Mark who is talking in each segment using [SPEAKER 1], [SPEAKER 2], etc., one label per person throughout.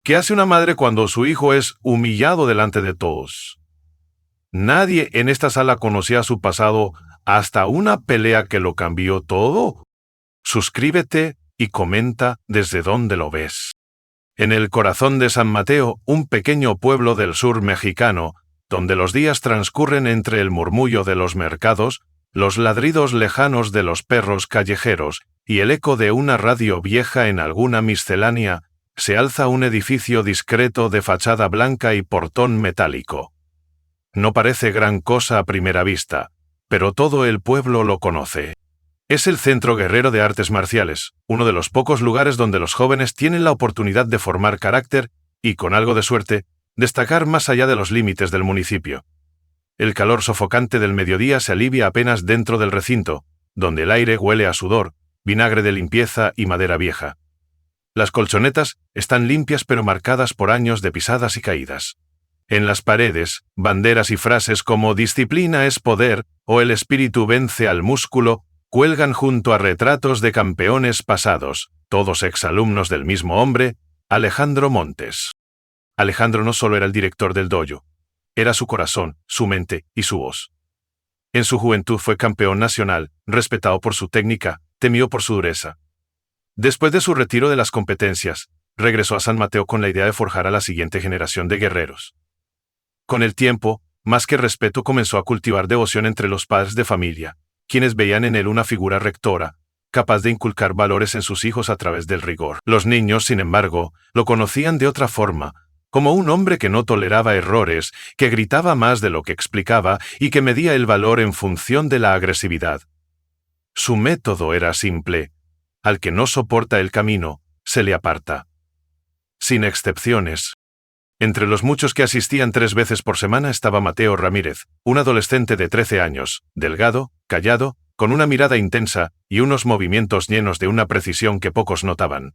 [SPEAKER 1] ¿Qué hace una madre cuando su hijo es humillado delante de todos? Nadie en esta sala conocía su pasado hasta una pelea que lo cambió todo. Suscríbete y comenta desde dónde lo ves. En el corazón de San Mateo, un pequeño pueblo del sur mexicano, donde los días transcurren entre el murmullo de los mercados, los ladridos lejanos de los perros callejeros y el eco de una radio vieja en alguna miscelánea, se alza un edificio discreto de fachada blanca y portón metálico. No parece gran cosa a primera vista, pero todo el pueblo lo conoce. Es el Centro Guerrero de Artes Marciales, uno de los pocos lugares donde los jóvenes tienen la oportunidad de formar carácter y, con algo de suerte, destacar más allá de los límites del municipio. El calor sofocante del mediodía se alivia apenas dentro del recinto, donde el aire huele a sudor, vinagre de limpieza y madera vieja. Las colchonetas están limpias pero marcadas por años de pisadas y caídas. En las paredes, banderas y frases como «disciplina es poder» o «el espíritu vence al músculo» cuelgan junto a retratos de campeones pasados, todos exalumnos del mismo hombre, Alejandro Montes. Alejandro no solo era el director del dojo, era su corazón, su mente y su voz. En su juventud fue campeón nacional, respetado por su técnica, temido por su dureza. Después de su retiro de las competencias, regresó a San Mateo con la idea de forjar a la siguiente generación de guerreros. Con el tiempo, más que respeto, comenzó a cultivar devoción entre los padres de familia, quienes veían en él una figura rectora, capaz de inculcar valores en sus hijos a través del rigor. Los niños, sin embargo, lo conocían de otra forma, como un hombre que no toleraba errores, que gritaba más de lo que explicaba y que medía el valor en función de la agresividad. Su método era simple: al que no soporta el camino, se le aparta. Sin excepciones. Entre los muchos que asistían 3 veces por semana estaba Mateo Ramírez, un adolescente de 13 años, delgado, callado, con una mirada intensa y unos movimientos llenos de una precisión que pocos notaban.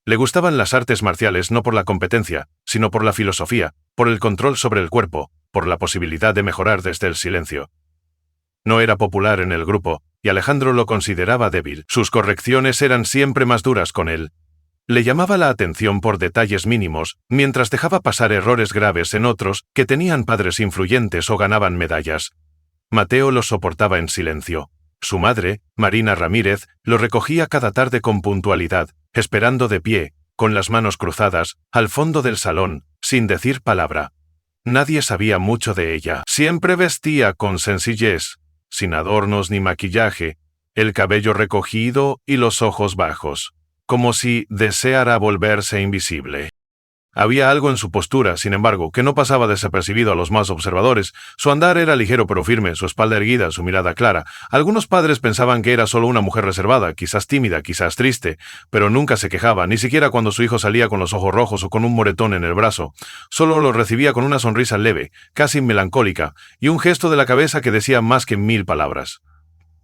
[SPEAKER 1] Le gustaban las artes marciales no por la competencia, sino por la filosofía, por el control sobre el cuerpo, por la posibilidad de mejorar desde el silencio. No era popular en el grupo, y Alejandro lo consideraba débil. Sus correcciones eran siempre más duras con él. Le llamaba la atención por detalles mínimos, mientras dejaba pasar errores graves en otros que tenían padres influyentes o ganaban medallas. Mateo lo soportaba en silencio. Su madre, Marina Ramírez, lo recogía cada tarde con puntualidad, esperando de pie, con las manos cruzadas, al fondo del salón, sin decir palabra. Nadie sabía mucho de ella. Siempre vestía con sencillez, sin adornos ni maquillaje, el cabello recogido y los ojos bajos, como si deseara volverse invisible. Había algo en su postura, sin embargo, que no pasaba desapercibido a los más observadores. Su andar era ligero pero firme, su espalda erguida, su mirada clara. Algunos padres pensaban que era solo una mujer reservada, quizás tímida, quizás triste, pero nunca se quejaba, ni siquiera cuando su hijo salía con los ojos rojos o con un moretón en el brazo. Solo lo recibía con una sonrisa leve, casi melancólica, y un gesto de la cabeza que decía más que 1000 palabras.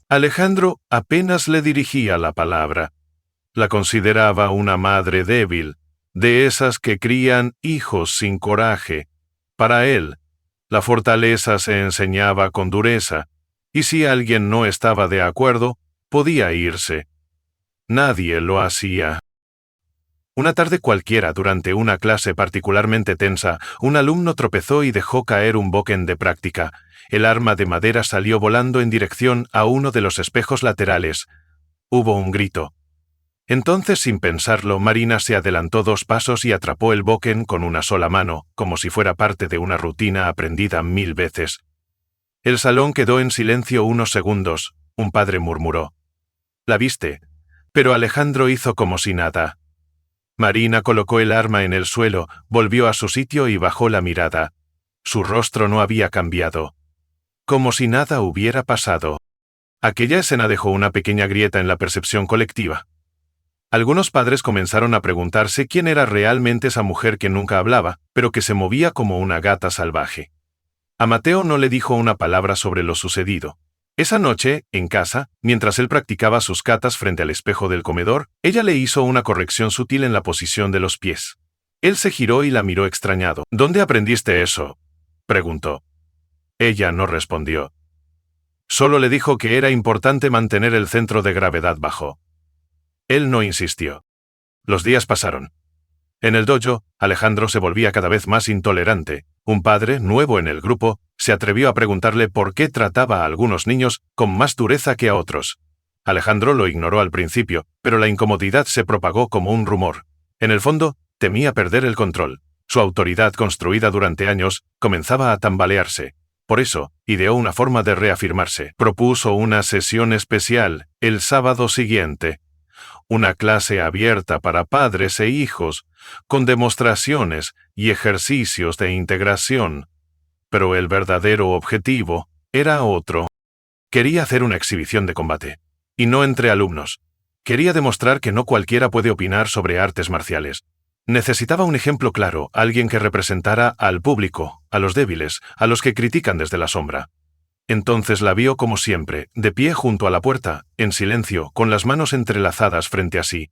[SPEAKER 1] Alejandro apenas le dirigía la palabra. La consideraba una madre débil, de esas que crían hijos sin coraje. Para él, la fortaleza se enseñaba con dureza, y si alguien no estaba de acuerdo, podía irse. Nadie lo hacía. Una tarde cualquiera, durante una clase particularmente tensa, un alumno tropezó y dejó caer un bokken de práctica. El arma de madera salió volando en dirección a uno de los espejos laterales. Hubo un grito. Entonces, sin pensarlo, Marina se adelantó 2 pasos y atrapó el bokken con una sola mano, como si fuera parte de una rutina aprendida 1000 veces. El salón quedó en silencio unos segundos. Un padre murmuró: «¿La viste?». Pero Alejandro hizo como si nada. Marina colocó el arma en el suelo, volvió a su sitio y bajó la mirada. Su rostro no había cambiado. Como si nada hubiera pasado. Aquella escena dejó una pequeña grieta en la percepción colectiva. Algunos padres comenzaron a preguntarse quién era realmente esa mujer que nunca hablaba, pero que se movía como una gata salvaje. A Mateo no le dijo una palabra sobre lo sucedido. Esa noche, en casa, mientras él practicaba sus katas frente al espejo del comedor, ella le hizo una corrección sutil en la posición de los pies. Él se giró y la miró extrañado. «¿Dónde aprendiste eso?», preguntó. Ella no respondió. Solo le dijo que era importante mantener el centro de gravedad bajo. Él no insistió. Los días pasaron. En el dojo, Alejandro se volvía cada vez más intolerante. Un padre, nuevo en el grupo, se atrevió a preguntarle por qué trataba a algunos niños con más dureza que a otros. Alejandro lo ignoró al principio, pero la incomodidad se propagó como un rumor. En el fondo, temía perder el control. Su autoridad, construida durante años, comenzaba a tambalearse. Por eso, ideó una forma de reafirmarse. Propuso una sesión especial, el sábado siguiente. Una clase abierta para padres e hijos, con demostraciones y ejercicios de integración. Pero el verdadero objetivo era otro. Quería hacer una exhibición de combate. Y no entre alumnos. Quería demostrar que no cualquiera puede opinar sobre artes marciales. Necesitaba un ejemplo claro, alguien que representara al público, a los débiles, a los que critican desde la sombra. Entonces la vio como siempre, de pie junto a la puerta, en silencio, con las manos entrelazadas frente a sí.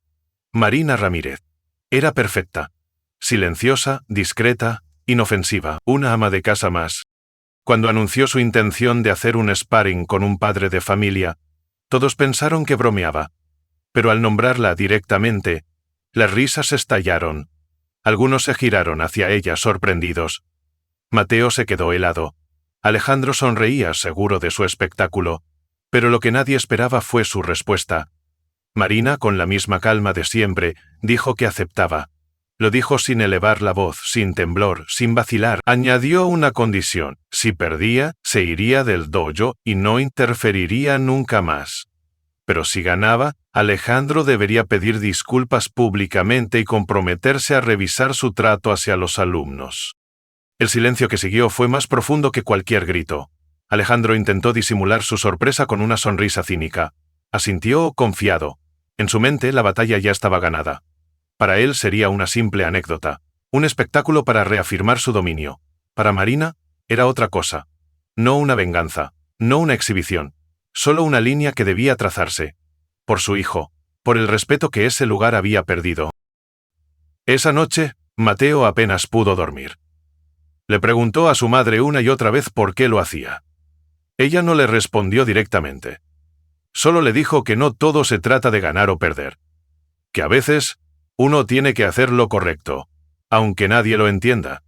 [SPEAKER 1] Marina Ramírez. Era perfecta. Silenciosa, discreta, inofensiva, una ama de casa más. Cuando anunció su intención de hacer un sparring con un padre de familia, todos pensaron que bromeaba. Pero al nombrarla directamente, las risas estallaron. Algunos se giraron hacia ella sorprendidos. Mateo se quedó helado. Alejandro sonreía seguro de su espectáculo, pero lo que nadie esperaba fue su respuesta. Marina, con la misma calma de siempre, dijo que aceptaba. Lo dijo sin elevar la voz, sin temblor, sin vacilar. Añadió una condición: si perdía, se iría del dojo y no interferiría nunca más. Pero si ganaba, Alejandro debería pedir disculpas públicamente y comprometerse a revisar su trato hacia los alumnos. El silencio que siguió fue más profundo que cualquier grito. Alejandro intentó disimular su sorpresa con una sonrisa cínica. Asintió confiado. En su mente la batalla ya estaba ganada. Para él sería una simple anécdota, un espectáculo para reafirmar su dominio. Para Marina, era otra cosa. No una venganza, no una exhibición, solo una línea que debía trazarse. Por su hijo, por el respeto que ese lugar había perdido. Esa noche, Mateo apenas pudo dormir. Le preguntó a su madre una y otra vez por qué lo hacía. Ella no le respondió directamente. Solo le dijo que no todo se trata de ganar o perder. Que a veces, uno tiene que hacer lo correcto, aunque nadie lo entienda.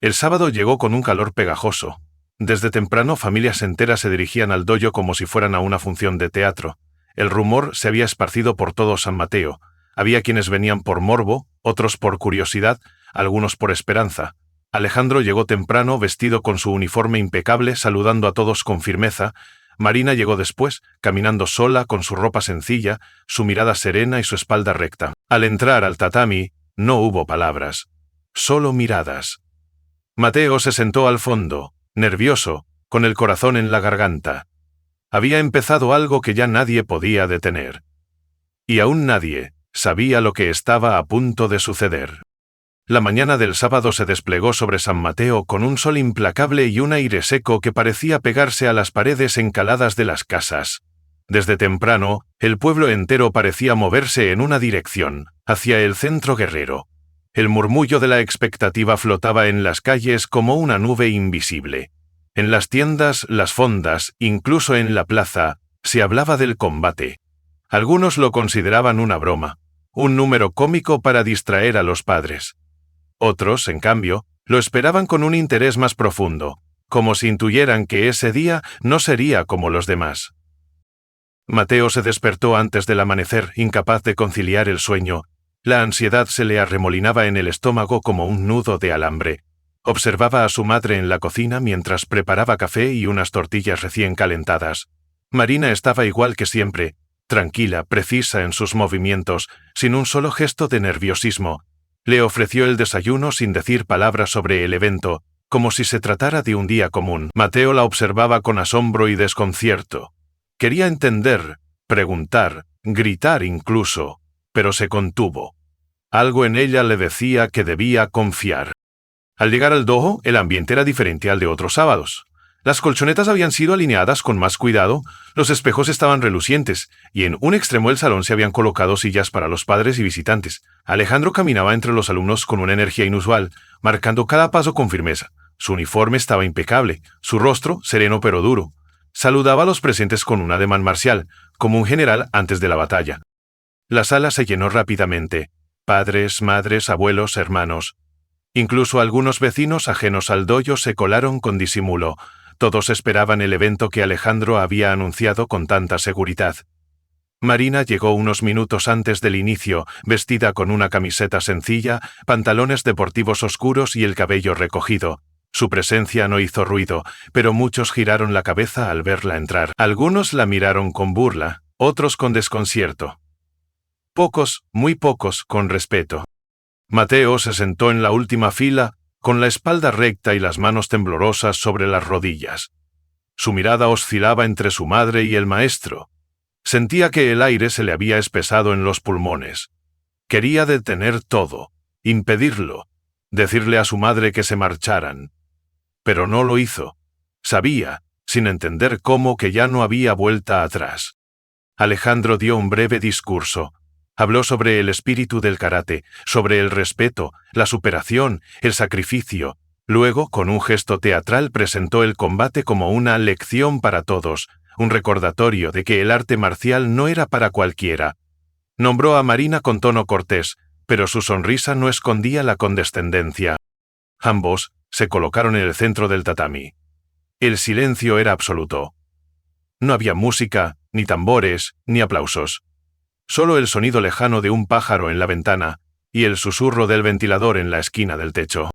[SPEAKER 1] El sábado llegó con un calor pegajoso. Desde temprano familias enteras se dirigían al dojo como si fueran a una función de teatro. El rumor se había esparcido por todo San Mateo. Había quienes venían por morbo, otros por curiosidad, algunos por esperanza. Alejandro llegó temprano, vestido con su uniforme impecable, saludando a todos con firmeza. Marina llegó después, caminando sola, con su ropa sencilla, su mirada serena y su espalda recta. Al entrar al tatami, no hubo palabras, solo miradas. Mateo se sentó al fondo, nervioso, con el corazón en la garganta. Había empezado algo que ya nadie podía detener. Y aún nadie sabía lo que estaba a punto de suceder. La mañana del sábado se desplegó sobre San Mateo con un sol implacable y un aire seco que parecía pegarse a las paredes encaladas de las casas. Desde temprano, el pueblo entero parecía moverse en una dirección, hacia el centro guerrero. El murmullo de la expectativa flotaba en las calles como una nube invisible. En las tiendas, las fondas, incluso en la plaza, se hablaba del combate. Algunos lo consideraban una broma, un número cómico para distraer a los padres. Otros, en cambio, lo esperaban con un interés más profundo, como si intuyeran que ese día no sería como los demás. Mateo se despertó antes del amanecer, incapaz de conciliar el sueño. La ansiedad se le arremolinaba en el estómago como un nudo de alambre. Observaba a su madre en la cocina mientras preparaba café y unas tortillas recién calentadas. Marina estaba igual que siempre, tranquila, precisa en sus movimientos, sin un solo gesto de nerviosismo. Le ofreció el desayuno sin decir palabras sobre el evento, como si se tratara de un día común. Mateo la observaba con asombro y desconcierto. Quería entender, preguntar, gritar incluso, pero se contuvo. Algo en ella le decía que debía confiar. Al llegar al dojo, el ambiente era diferente al de otros sábados. Las colchonetas habían sido alineadas con más cuidado, los espejos estaban relucientes, y en un extremo del salón se habían colocado sillas para los padres y visitantes. Alejandro caminaba entre los alumnos con una energía inusual, marcando cada paso con firmeza. Su uniforme estaba impecable, su rostro sereno pero duro. Saludaba a los presentes con un ademán marcial, como un general antes de la batalla. La sala se llenó rápidamente. Padres, madres, abuelos, hermanos. Incluso algunos vecinos ajenos al dojo se colaron con disimulo. Todos esperaban el evento que Alejandro había anunciado con tanta seguridad. Marina llegó unos minutos antes del inicio, vestida con una camiseta sencilla, pantalones deportivos oscuros y el cabello recogido. Su presencia no hizo ruido, pero muchos giraron la cabeza al verla entrar. Algunos la miraron con burla, otros con desconcierto. Pocos, muy pocos, con respeto. Mateo se sentó en la última fila, con la espalda recta y las manos temblorosas sobre las rodillas. Su mirada oscilaba entre su madre y el maestro. Sentía que el aire se le había espesado en los pulmones. Quería detener todo, impedirlo, decirle a su madre que se marcharan. Pero no lo hizo. Sabía, sin entender cómo, que ya no había vuelta atrás. Alejandro dio un breve discurso. Habló sobre el espíritu del karate, sobre el respeto, la superación, el sacrificio. Luego, con un gesto teatral, presentó el combate como una lección para todos, un recordatorio de que el arte marcial no era para cualquiera. Nombró a Marina con tono cortés, pero su sonrisa no escondía la condescendencia. Ambos se colocaron en el centro del tatami. El silencio era absoluto. No había música, ni tambores, ni aplausos. Solo el sonido lejano de un pájaro en la ventana y el susurro del ventilador en la esquina del techo.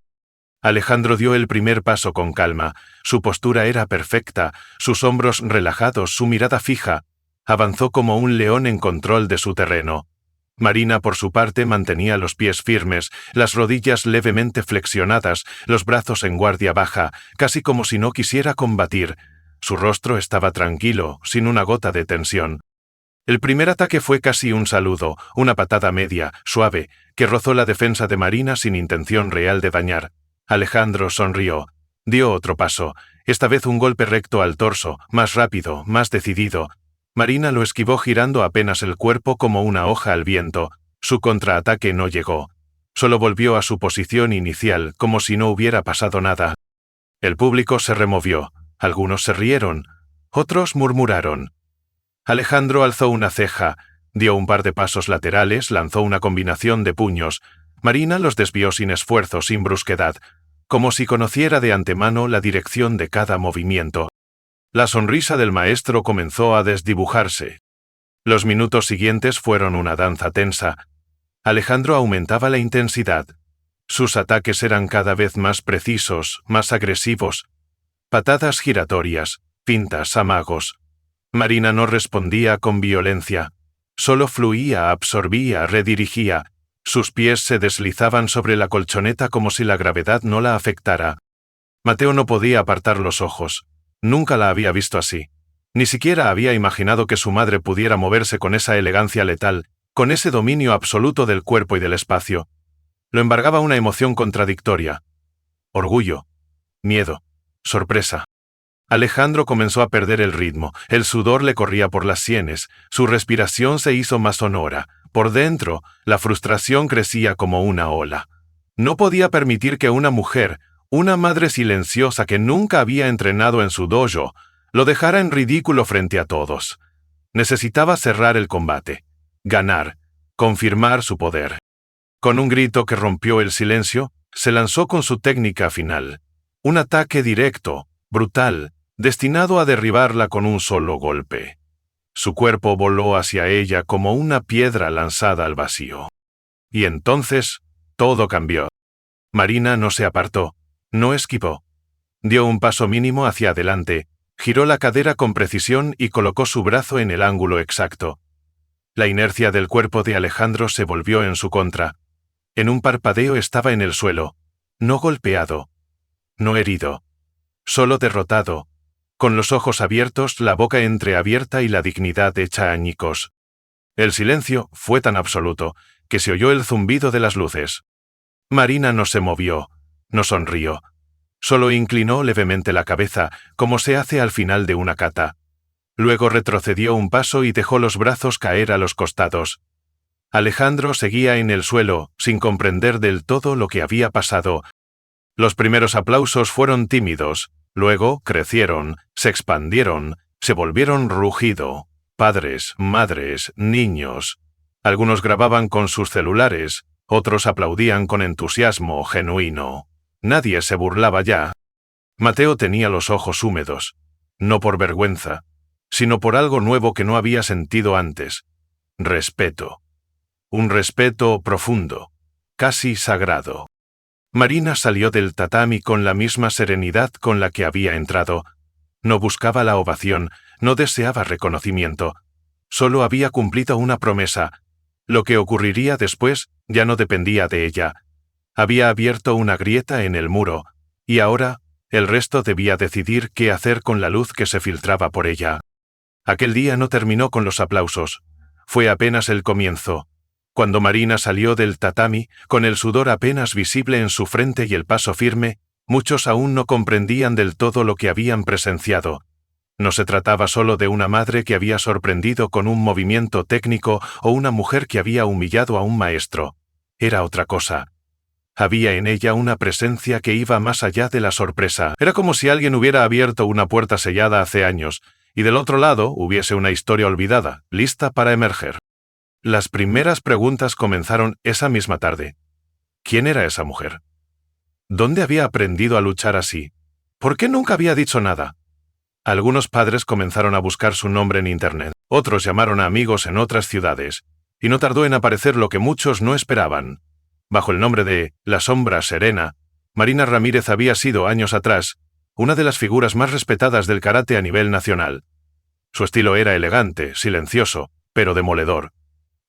[SPEAKER 1] Alejandro dio el primer paso con calma. Su postura era perfecta, sus hombros relajados, su mirada fija. Avanzó como un león en control de su terreno. Marina, por su parte, mantenía los pies firmes, las rodillas levemente flexionadas, los brazos en guardia baja, casi como si no quisiera combatir. Su rostro estaba tranquilo, sin una gota de tensión. El primer ataque fue casi un saludo, una patada media, suave, que rozó la defensa de Marina sin intención real de dañar. Alejandro sonrió. Dio otro paso, esta vez un golpe recto al torso, más rápido, más decidido. Marina lo esquivó girando apenas el cuerpo como una hoja al viento. Su contraataque no llegó. Solo volvió a su posición inicial, como si no hubiera pasado nada. El público se removió. Algunos se rieron. Otros murmuraron. Alejandro alzó una ceja, dio un par de pasos laterales, lanzó una combinación de puños. Marina los desvió sin esfuerzo, sin brusquedad, como si conociera de antemano la dirección de cada movimiento. La sonrisa del maestro comenzó a desdibujarse. Los minutos siguientes fueron una danza tensa. Alejandro aumentaba la intensidad. Sus ataques eran cada vez más precisos, más agresivos. Patadas giratorias, fintas, amagos. Marina no respondía con violencia. Solo fluía, absorbía, redirigía. Sus pies se deslizaban sobre la colchoneta como si la gravedad no la afectara. Mateo no podía apartar los ojos. Nunca la había visto así. Ni siquiera había imaginado que su madre pudiera moverse con esa elegancia letal, con ese dominio absoluto del cuerpo y del espacio. Lo embargaba una emoción contradictoria. Orgullo, miedo, sorpresa. Alejandro comenzó a perder el ritmo, el sudor le corría por las sienes, su respiración se hizo más sonora. Por dentro, la frustración crecía como una ola. No podía permitir que una mujer, una madre silenciosa que nunca había entrenado en su dojo, lo dejara en ridículo frente a todos. Necesitaba cerrar el combate, ganar, confirmar su poder. Con un grito que rompió el silencio, se lanzó con su técnica final. Un ataque directo, brutal, destinado a derribarla con un solo golpe. Su cuerpo voló hacia ella como una piedra lanzada al vacío. Y entonces, todo cambió. Marina no se apartó, no esquivó. Dio un paso mínimo hacia adelante, giró la cadera con precisión y colocó su brazo en el ángulo exacto. La inercia del cuerpo de Alejandro se volvió en su contra. En un parpadeo estaba en el suelo, no golpeado, no herido, solo derrotado, con los ojos abiertos, la boca entreabierta y la dignidad hecha añicos. El silencio fue tan absoluto que se oyó el zumbido de las luces. Marina no se movió, no sonrió. Solo inclinó levemente la cabeza, como se hace al final de una kata. Luego retrocedió un paso y dejó los brazos caer a los costados. Alejandro seguía en el suelo, sin comprender del todo lo que había pasado. Los primeros aplausos fueron tímidos, luego crecieron, se expandieron, se volvieron rugido. Padres, madres, niños. Algunos grababan con sus celulares, Otros aplaudían con entusiasmo genuino. Nadie se burlaba ya. Mateo tenía los ojos húmedos, no por vergüenza, sino por algo nuevo que no había sentido antes. Respeto. Un respeto profundo, casi sagrado. Marina salió del tatami con la misma serenidad con la que había entrado. No buscaba la ovación, no deseaba reconocimiento. Solo había cumplido una promesa. Lo que ocurriría después ya no dependía de ella. Había abierto una grieta en el muro, y ahora el resto debía decidir qué hacer con la luz que se filtraba por ella. Aquel día no terminó con los aplausos. Fue apenas el comienzo. Cuando Marina salió del tatami, con el sudor apenas visible en su frente y el paso firme, muchos aún no comprendían del todo lo que habían presenciado. No se trataba solo de una madre que había sorprendido con un movimiento técnico o una mujer que había humillado a un maestro. Era otra cosa. Había en ella una presencia que iba más allá de la sorpresa. Era como si alguien hubiera abierto una puerta sellada hace años, y del otro lado hubiese una historia olvidada, lista para emerger. Las primeras preguntas comenzaron esa misma tarde. ¿Quién era esa mujer? ¿Dónde había aprendido a luchar así? ¿Por qué nunca había dicho nada? Algunos padres comenzaron a buscar su nombre en Internet. Otros llamaron a amigos en otras ciudades. Y no tardó en aparecer lo que muchos no esperaban. Bajo el nombre de La Sombra Serena, Marina Ramírez había sido, años atrás, una de las figuras más respetadas del karate a nivel nacional. Su estilo era elegante, silencioso, pero demoledor.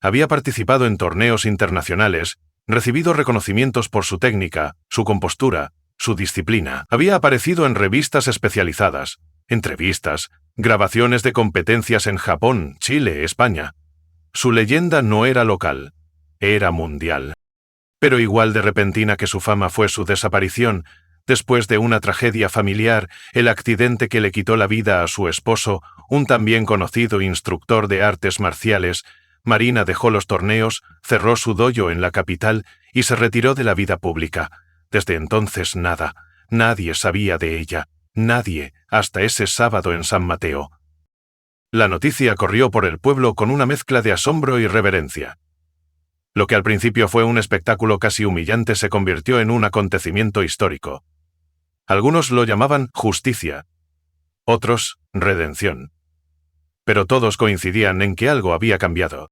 [SPEAKER 1] Había participado en torneos internacionales, recibido reconocimientos por su técnica, su compostura, su disciplina. Había aparecido en revistas especializadas, entrevistas, grabaciones de competencias en Japón, Chile, España. Su leyenda no era local, era mundial. Pero igual de repentina que su fama fue su desaparición, después de una tragedia familiar, el accidente que le quitó la vida a su esposo, un también conocido instructor de artes marciales. Marina dejó los torneos, cerró su dojo en la capital y se retiró de la vida pública. Desde entonces nada, nadie sabía de ella, nadie, hasta ese sábado en San Mateo. La noticia corrió por el pueblo con una mezcla de asombro y reverencia. Lo que al principio fue un espectáculo casi humillante se convirtió en un acontecimiento histórico. Algunos lo llamaban justicia, otros redención. Pero todos coincidían en que algo había cambiado.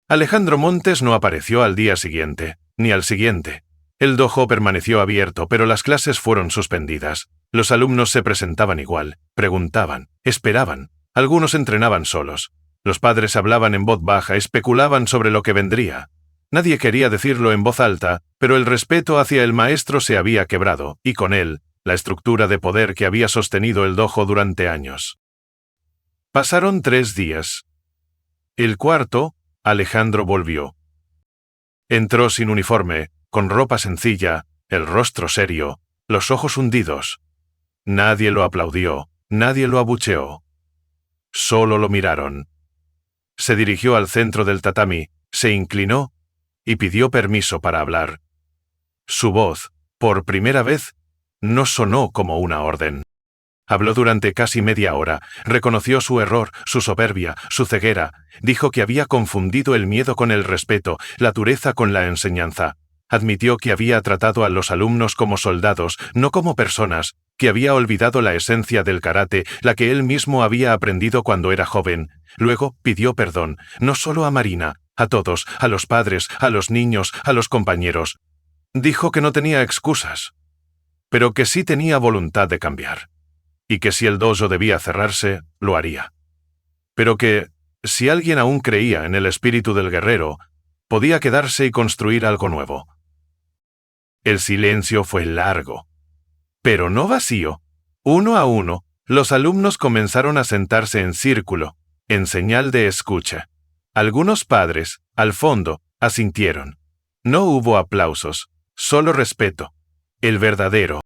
[SPEAKER 1] Alejandro Montes no apareció al día siguiente, ni al siguiente. El dojo permaneció abierto, pero las clases fueron suspendidas. Los alumnos se presentaban igual, preguntaban, esperaban. Algunos entrenaban solos. Los padres hablaban en voz baja, especulaban sobre lo que vendría. Nadie quería decirlo en voz alta, pero el respeto hacia el maestro se había quebrado, y con él, la estructura de poder que había sostenido el dojo durante años. Pasaron 3 días. El cuarto, Alejandro volvió. Entró sin uniforme, con ropa sencilla, el rostro serio, los ojos hundidos. Nadie lo aplaudió, nadie lo abucheó. Solo lo miraron. Se dirigió al centro del tatami, se inclinó y pidió permiso para hablar. Su voz, por primera vez, no sonó como una orden. Habló durante casi media hora, reconoció su error, su soberbia, su ceguera, dijo que había confundido el miedo con el respeto, la dureza con la enseñanza. Admitió que había tratado a los alumnos como soldados, no como personas, que había olvidado la esencia del karate, la que él mismo había aprendido cuando era joven. Luego pidió perdón, no solo a Marina, a todos, a los padres, a los niños, a los compañeros. Dijo que no tenía excusas, pero que sí tenía voluntad de cambiar. Y que si el dojo debía cerrarse, lo haría. Pero que, si alguien aún creía en el espíritu del guerrero, podía quedarse y construir algo nuevo. El silencio fue largo, pero no vacío. Uno a uno, los alumnos comenzaron a sentarse en círculo, en señal de escucha. Algunos padres, al fondo, asintieron. No hubo aplausos, solo respeto. El verdadero.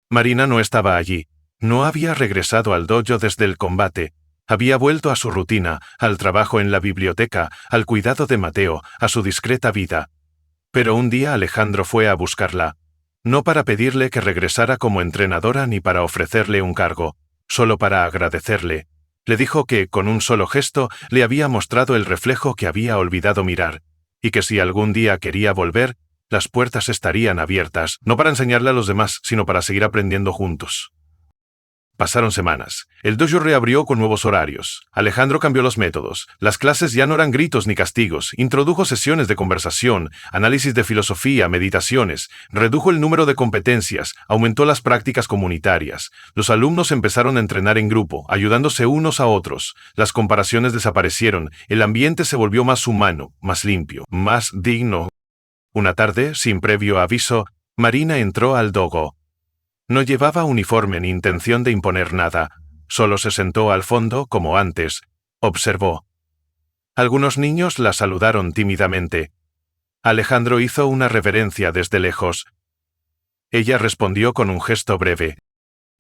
[SPEAKER 1] Marina no estaba allí. No había regresado al dojo desde el combate. Había vuelto a su rutina, al trabajo en la biblioteca, al cuidado de Mateo, a su discreta vida. Pero un día Alejandro fue a buscarla, no para pedirle que regresara como entrenadora ni para ofrecerle un cargo, solo para agradecerle. Le dijo que, con un solo gesto, le había mostrado el reflejo que había olvidado mirar, y que si algún día quería volver, Las puertas estarían abiertas, no para enseñarle a los demás, sino para seguir aprendiendo juntos. Pasaron semanas. El dojo reabrió con nuevos horarios. Alejandro cambió los métodos. Las clases ya no eran gritos ni castigos. Introdujo sesiones de conversación, análisis de filosofía, meditaciones. Redujo el número de competencias. Aumentó las prácticas comunitarias. Los alumnos empezaron a entrenar en grupo, ayudándose unos a otros. Las comparaciones desaparecieron. El ambiente se volvió más humano, más limpio, más digno. Una tarde, sin previo aviso, Marina entró al dojo. No llevaba uniforme ni intención de imponer nada, solo se sentó al fondo como antes, observó. Algunos niños la saludaron tímidamente. Alejandro hizo una reverencia desde lejos. Ella respondió con un gesto breve.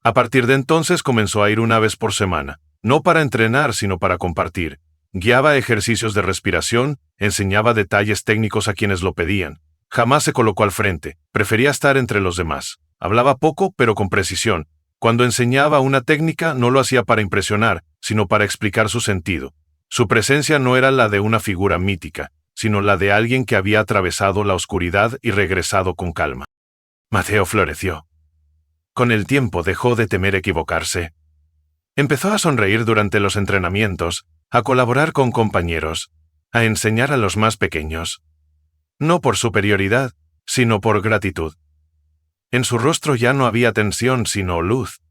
[SPEAKER 1] A partir de entonces comenzó a ir una vez por semana, no para entrenar sino para compartir. Guiaba ejercicios de respiración, enseñaba detalles técnicos a quienes lo pedían. Jamás se colocó al frente, prefería estar entre los demás. Hablaba poco, pero con precisión. Cuando enseñaba una técnica, no lo hacía para impresionar, sino para explicar su sentido. Su presencia no era la de una figura mítica, sino la de alguien que había atravesado la oscuridad y regresado con calma. Mateo floreció. Con el tiempo dejó de temer equivocarse. Empezó a sonreír durante los entrenamientos, a colaborar con compañeros, a enseñar a los más pequeños. No por superioridad, sino por gratitud. En su rostro ya no había tensión sino luz.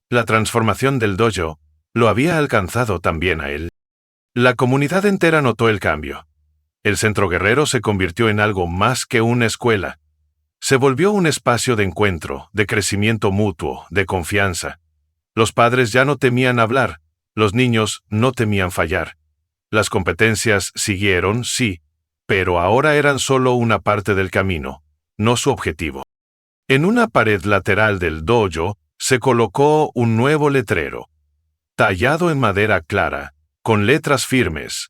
[SPEAKER 1] La transformación del dojo lo había alcanzado también a él. La comunidad entera notó el cambio. El centro guerrero se convirtió en algo más que una escuela. Se volvió un espacio de encuentro, de crecimiento mutuo, de confianza. Los padres ya no temían hablar, los niños no temían fallar. Las competencias siguieron, sí, pero ahora eran solo una parte del camino, no su objetivo. En una pared lateral del dojo se colocó un nuevo letrero, tallado en madera clara, con letras firmes.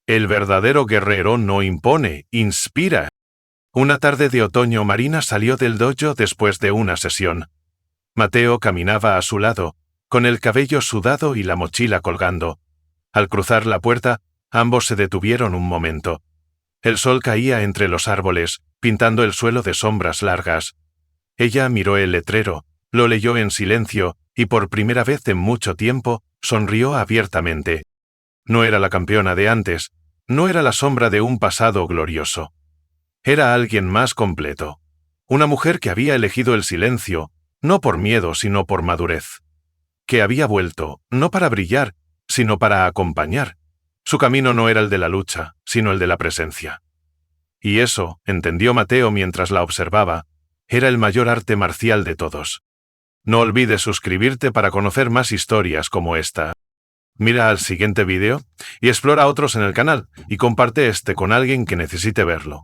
[SPEAKER 1] El verdadero guerrero no impone, inspira. Una tarde de otoño Marina salió del dojo después de una sesión. Mateo caminaba a su lado, con el cabello sudado y la mochila colgando. Al cruzar la puerta, ambos se detuvieron un momento. El sol caía entre los árboles, pintando el suelo de sombras largas. Ella miró el letrero, lo leyó en silencio, y por primera vez en mucho tiempo, sonrió abiertamente. No era la campeona de antes, no era la sombra de un pasado glorioso. Era alguien más completo. Una mujer que había elegido el silencio, no por miedo sino por madurez. Que había vuelto, no para brillar, sino para acompañar. Su camino no era el de la lucha, sino el de la presencia. Y eso, entendió Mateo mientras la observaba, era el mayor arte marcial de todos. No olvides suscribirte para conocer más historias como esta. Mira al siguiente vídeo y explora otros en el canal y comparte este con alguien que necesite verlo.